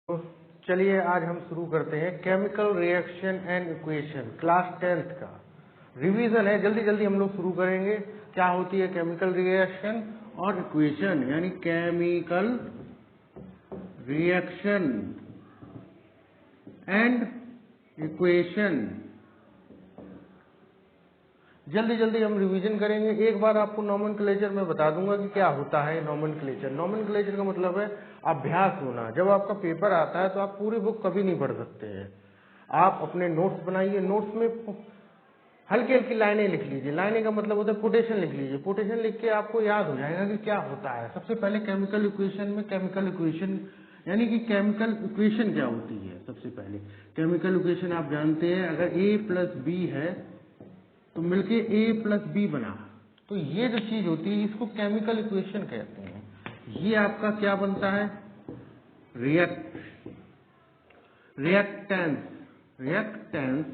तो चलिए आज हम शुरू करते हैं chemical reaction and equation class 10th का रिवीजन है। जल्दी जल्दी हम लोग शुरू करेंगे। क्या होती है केमिकल रिएक्शन और इक्वेशन, यानी केमिकल रिएक्शन एंड इक्वेशन। जल्दी जल्दी हम रिवीजन करेंगे। एक बार आपको नॉमेनक्लेचर में बता दूंगा कि क्या होता है नॉमेनक्लेचर। नॉमेनक्लेचर का मतलब है अभ्यास होना। जब आपका पेपर आता है तो आप पूरी बुक कभी नहीं पढ़ सकते हैं। आप अपने नोट्स बनाइए, नोट्स में हल्की हल्की लाइनें लिख लीजिए। लाइनें का मतलब होता है कोटेशन लिख लीजिए। कोटेशन लिख के आपको याद हो जाएगा कि क्या होता है। सबसे पहले केमिकल इक्वेशन में केमिकल इक्वेशन यानी कि केमिकल इक्वेशन क्या होती है। सबसे पहले केमिकल इक्वेशन आप जानते हैं, अगर A प्लस बी है तो मिलके A प्लस बी बना, तो ये जो चीज होती है इसको केमिकल इक्वेशन कहते हैं। ये आपका क्या बनता है, रिएक्टेंस,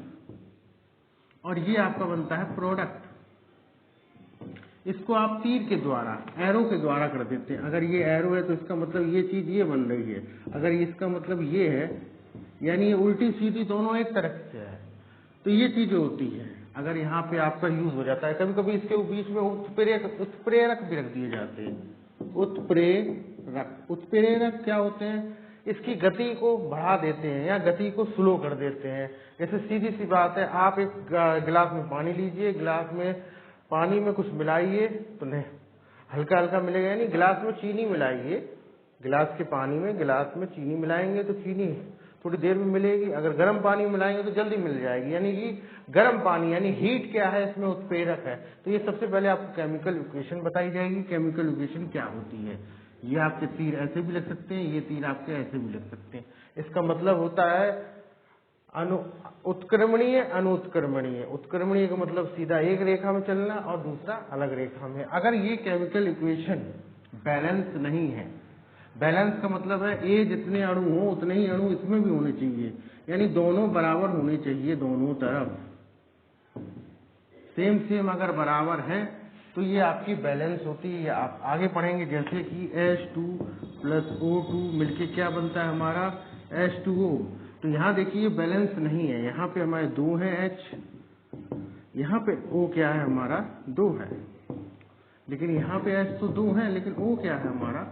और ये आपका बनता है प्रोडक्ट। इसको आप तीर के द्वारा, एरो के द्वारा कर देते हैं। अगर ये एरो है तो इसका मतलब ये चीज ये बन रही है। अगर इसका मतलब ये है, यानी ये उल्टी सीधी दोनों एक तरफ से है, तो ये चीज होती है। अगर यहाँ पे आपका यूज हो जाता है, कभी कभी इसके बीच में उत्प्रेरक भी रख दिए जाते हैं। उत्प्रेरक क्या होते हैं, इसकी गति को बढ़ा देते हैं या गति को स्लो कर देते हैं। जैसे सीधी सी बात है, आप एक गिलास में पानी लीजिए, गिलास में पानी में कुछ मिलाइए तो नहीं, हल्का हल्का मिलेगा। यानी गिलास में चीनी मिलाइए, गिलास के पानी में गिलास में चीनी मिलाएंगे तो चीनी थोड़ी देर में मिलेगी। अगर गर्म पानी मिलाएंगे तो जल्दी मिल जाएगी। यानी कि गर्म पानी यानी हीट क्या है, इसमें उत्प्रेरक है। तो ये सबसे पहले आपको केमिकल इक्वेशन बताई जाएगी। केमिकल इक्वेशन क्या होती है, ये आपके तीर ऐसे भी लिख सकते हैं, ये तीर आपके ऐसे भी लिख सकते हैं। इसका मतलब होता है उत्क्रमणीय अनुत्क्रमणीय। उत्क्रमणीय का मतलब सीधा एक रेखा में चलना और दूसरा अलग रेखा में। अगर ये केमिकल इक्वेशन बैलेंस नहीं है, बैलेंस का मतलब है ए जितने अणु हो उतने ही अणु इसमें भी होने चाहिए, यानी दोनों बराबर होने चाहिए, दोनों तरफ सेम सेम अगर बराबर है तो ये आपकी बैलेंस होती है। आप आगे पढ़ेंगे जैसे कि H2 प्लस O2 मिलके क्या बनता है हमारा H2O। तो यहाँ देखिए बैलेंस नहीं है, यहाँ पे हमारे 2 है H, यहाँ पे O क्या है हमारा 2 है, लेकिन यहाँ पे H तो 2 है लेकिन O क्या है हमारा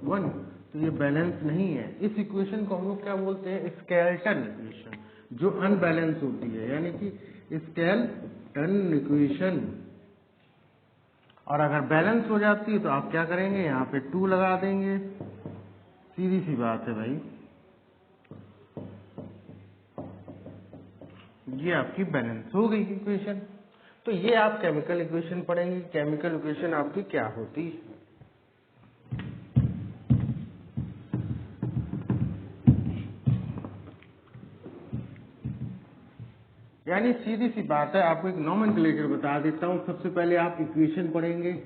1। तो ये बैलेंस नहीं है। इस इक्वेशन को हम लोग क्या बोलते हैं, स्केलेटन इक्वेशन, जो अनबैलेंस होती है, यानी कि स्केलेटन इक्वेशन। और अगर बैलेंस हो जाती है तो आप क्या करेंगे, यहाँ पे 2 लगा देंगे। सीधी सी बात है भाई, ये आपकी बैलेंस हो गई इक्वेशन। तो ये आप केमिकल इक्वेशन पढ़ेंगे। केमिकल इक्वेशन आपकी क्या होती है। यानी सीधी सी बात है, आपको एक नॉमेनक्लेचर बता देता हूं। सबसे पहले आप इक्वेशन पढ़ेंगे।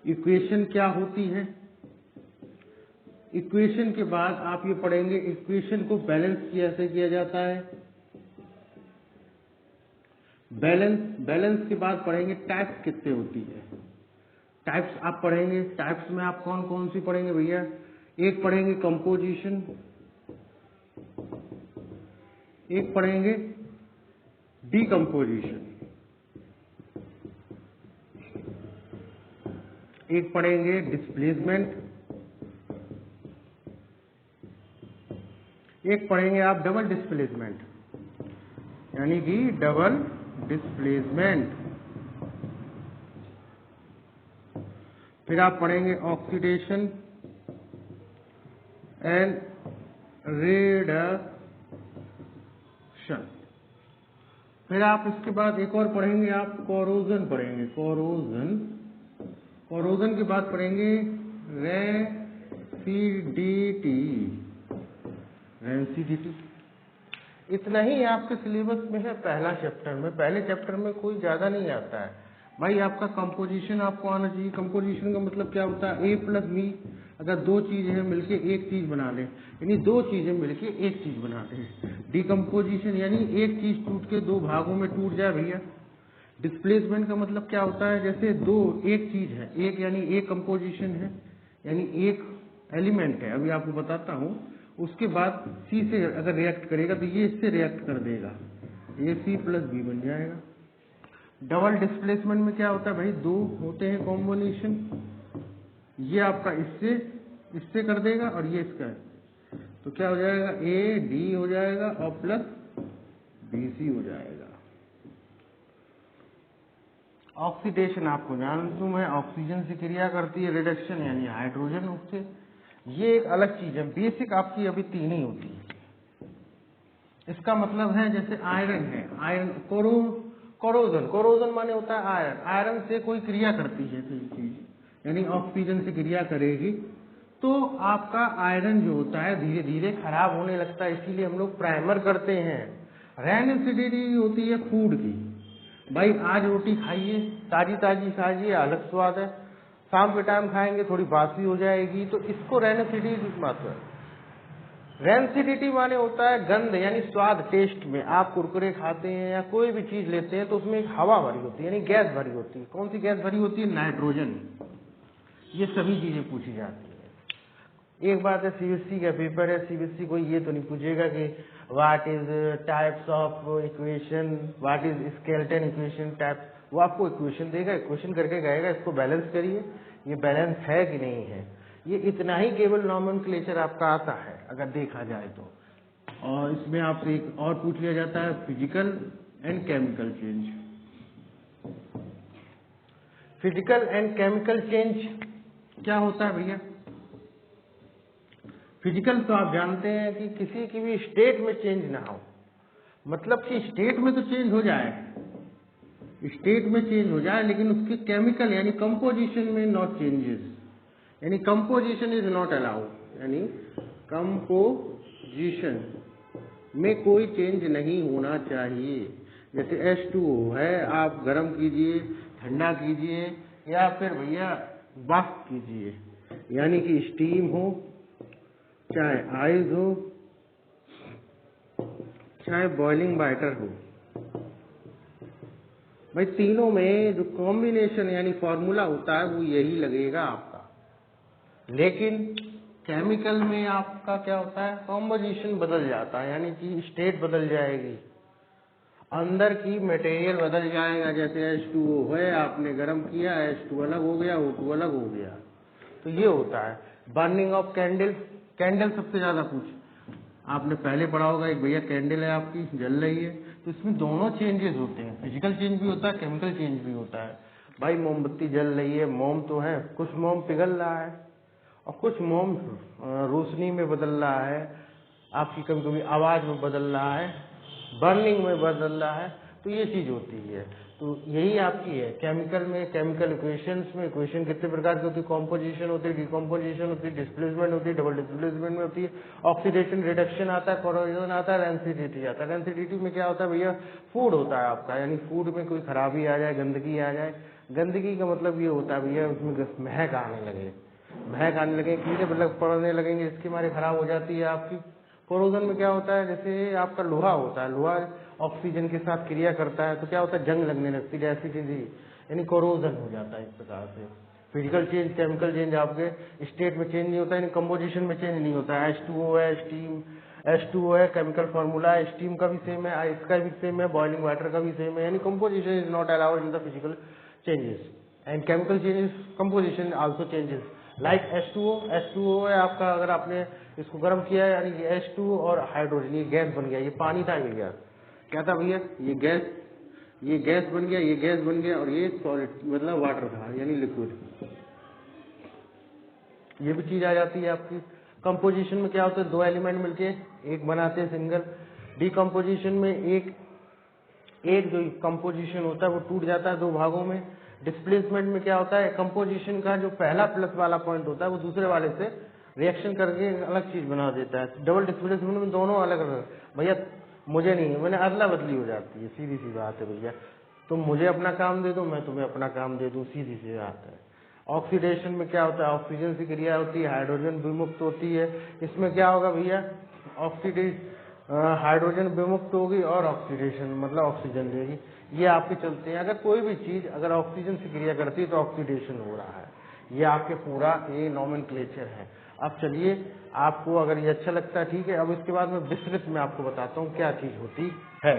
इक्वेशन क्या होती है, इक्वेशन के बाद आप ये पढ़ेंगे इक्वेशन को बैलेंस कैसे किया जाता है। बैलेंस के बाद पढ़ेंगे टाइप्स कितने होती है। टाइप्स आप पढ़ेंगे, टाइप्स में आप कौन कौन सी पढ़ेंगे भैया। एक पढ़ेंगे कंपोजिशन, एक पढ़ेंगे डीकंपोजिशन, एक पढ़ेंगे डिस्प्लेसमेंट, एक पढ़ेंगे आप डबल डिस्प्लेसमेंट, यानी कि डबल डिस्प्लेसमेंट। फिर आप पढ़ेंगे ऑक्सीडेशन एंड रिडक्शन। फिर आप इसके बाद एक और पढ़ेंगे, आप कोरोजन पढ़ेंगे। कोरोजन के बाद पढ़ेंगे रेसिडिटी। इतना ही आपके सिलेबस में है पहला चैप्टर में। पहले चैप्टर में कोई ज्यादा नहीं आता है भाई। आपका कंपोजिशन आपको आना चाहिए। कंपोजिशन का मतलब क्या होता है, A प्लस बी, अगर 2 चीजें हैं मिलके एक चीज बना ले, यानी 2 चीजें मिलके एक चीज बना ले। डिकम्पोजिशन यानी एक चीज टूट के 2 भागों में टूट जाए भैया। डिस्प्लेसमेंट का मतलब क्या होता है, जैसे 2 एक चीज है, एक यानी एक कंपोजिशन है, यानी एक एलिमेंट है, अभी आपको बताता हूँ। उसके बाद सी से अगर रिएक्ट करेगा तो ये इससे रिएक्ट कर देगा, AC प्लस B बन जाएगा। डबल डिस्प्लेसमेंट में क्या होता है भाई, दो होते हैं कॉम्बिनेशन, ये आपका इससे कर देगा और ये इसका है, तो क्या हो जाएगा, AD हो जाएगा और प्लस BC हो जाएगा। ऑक्सीडेशन आपको जानता हूं मैं, ऑक्सीजन से क्रिया करती है, रिडक्शन यानी हाइड्रोजन से, ये एक अलग चीज है। बेसिक आपकी अभी तीन ही होती है। इसका मतलब है जैसे आयरन है, आयरन कोरोजन माने होता है आयरन, आयरन से कोई क्रिया करती है कोई चीज, यानी ऑक्सीजन से क्रिया करेगी तो आपका आयरन जो होता है धीरे धीरे खराब होने लगता है, इसीलिए हम लोग प्राइमर करते हैं। रेनिसिडिटी होती है फूड की, भाई आज रोटी खाइए, ताजी ताजी खाइए, अलग स्वाद है, शाम के टाइम खाएंगे थोड़ी बासी हो जाएगी, तो इसको रेनिसिडिटी मात्र है। रेंसिडिटी माने होता है गंध यानी स्वाद, टेस्ट में आप कुरकुरे खाते हैं या कोई भी चीज लेते हैं तो उसमें एक हवा भरी होती है यानी गैस भरी होती है। कौन सी गैस भरी होती है, नाइट्रोजन। ये सभी चीजें पूछी जाती है। एक बात है, CBSE का पेपर है, CBSE कोई ये तो नहीं पूछेगा कि what is types of equation, what is skeleton equation type, वो आपको इक्वेशन देगा, इक्वेशन करके कहेगा इसको बैलेंस करिए, ये बैलेंस है कि नहीं है, ये इतना ही केवल नॉमेनक्लेचर आपका आता है अगर देखा जाए तो। और इसमें आपसे एक और पूछ लिया जाता है, physical and chemical change. Physical and chemical change क्या होता है भैया? फिजिकल तो आप जानते हैं कि किसी की भी स्टेट में चेंज ना हो, मतलब कि स्टेट में तो चेंज हो जाए, स्टेट में चेंज हो जाए, लेकिन उसके केमिकल यानी कंपोजिशन में नॉट चेंजेस, यानी कंपोजिशन इज नॉट अलाउड, यानी कंपोजिशन में कोई चेंज नहीं होना चाहिए। जैसे H2O है, आप गर्म कीजिए, ठंडा कीजिए या फिर भैया वाष्प कीजिए, यानी कि स्टीम हो चाहे आइस हो चाहे बॉइलिंग वाटर हो, भाई तीनों में जो कॉम्बिनेशन यानी फॉर्मूला होता है वो यही लगेगा आपका। लेकिन केमिकल में आपका क्या होता है, कॉम्पोजिशन बदल जाता है, यानी कि स्टेट बदल जाएगी, अंदर की मटेरियल बदल जाएगा। जैसे H2O है, आपने गर्म किया, H2 अलग हो गया, O2 अलग हो गया, तो ये होता है। बर्निंग ऑफ कैंडल, कैंडल सबसे ज्यादा पूछ आपने पहले पढ़ा होगा, एक भैया कैंडल है आपकी जल रही है, तो इसमें दोनों चेंजेस होते हैं, फिजिकल चेंज भी होता है, केमिकल चेंज भी होता है। भाई मोमबत्ती जल रही है, मोम तो है, कुछ मोम पिघल रहा है और कुछ मोम रोशनी में बदल रहा है, आपकी कभी कभी आवाज में बदल रहा है, बर्निंग में बदल रहा है, तो ये चीज होती है। तो यही आपकी है केमिकल में, केमिकल इक्वेशंस में। इक्वेशन कितने प्रकार की होती है, कॉम्पोजिशन होती है, डिकम्पोजिशन होती है, डिस्प्लेसमेंट होती है, डबल डिस्प्लेसमेंट में होती है, ऑक्सीडेशन रिडक्शन आता है, कोरोजन आता है, रेंसिडिटी आता है। रेंसिडिटी में क्या होता है भैया, फूड होता है आपका, यानी फूड में कोई खराबी आ जाए, गंदगी आ जाए। गंदगी का मतलब ये होता है भैया उसमें महक आने लगे, महक आने लगे, कीड़े मतलब पड़ने लगेंगे, इसके मारे खराब हो जाती है आपकी। कोरोजन में क्या होता है, जैसे आपका लोहा होता है, लोहा ऑक्सीजन के साथ क्रिया करता है तो क्या होता है, जंग लगने लगती है, एसिडिटी यानी कोरोजन हो जाता है इस प्रकार से। फिजिकल चेंज, केमिकल चेंज आपके स्टेट में चेंज नहीं होता है, यानी कंपोजिशन में चेंज नहीं होता है। H2O है, स्टीम H2O है, केमिकल फॉर्मूला है, स्टीम का भी सेम है, इसका भी सेम है, बॉइलिंग वाटर का भी सेम है, यानी composition is not allowed in the physical changes and chemical changes, composition also changes like H2O है आपका, अगर आपने इसको गर्म किया है यानी कि H2O और हाइड्रोजन, ये गैस बन गया, ये पानी था ये गैस, क्या था भैया, ये गैस बन गया, ये गैस बन गया और ये सॉलिड मतलब वाटर था यानी लिक्विड। ये भी चीज आ जाती है आपकी। कंपोजिशन में क्या होता है, दो एलिमेंट मिलके एक बनाते हैं सिंगल। डिकम्पोजिशन में एक जो कंपोजिशन होता है वो टूट जाता है दो भागों में। डिस्प्लेसमेंट में क्या होता है, कंपोजिशन का जो पहला प्लस वाला पॉइंट होता है वो दूसरे वाले से रिएक्शन करके अलग चीज बना देता है। डबल डिस्प्लेसमेंट में दोनों अलग अलग, भैया मुझे नहीं है, मैंने अदला बदली हो जाती है, सीधी सी बात है भैया, तुम मुझे अपना काम दे दो, मैं तुम्हें अपना काम दे दूं, सीधी सी बात है। ऑक्सीडेशन में क्या होता है, ऑक्सीजन से क्रिया होती है, हाइड्रोजन विमुक्त होती है। इसमें क्या होगा भैया, हाइड्रोजन विमुक्त होगी और ऑक्सीडेशन मतलब ऑक्सीजन देगी, ये आपके चलते हैं। अगर कोई भी चीज अगर ऑक्सीजन से क्रिया करती है तो ऑक्सीडेशन हो रहा है, ये आपके पूरा ये नॉमेनक्लेचर है। अब चलिए, आपको अगर ये अच्छा लगता है ठीक है। अब इसके बाद में विस्तृत में आपको बताता हूँ क्या चीज होती है।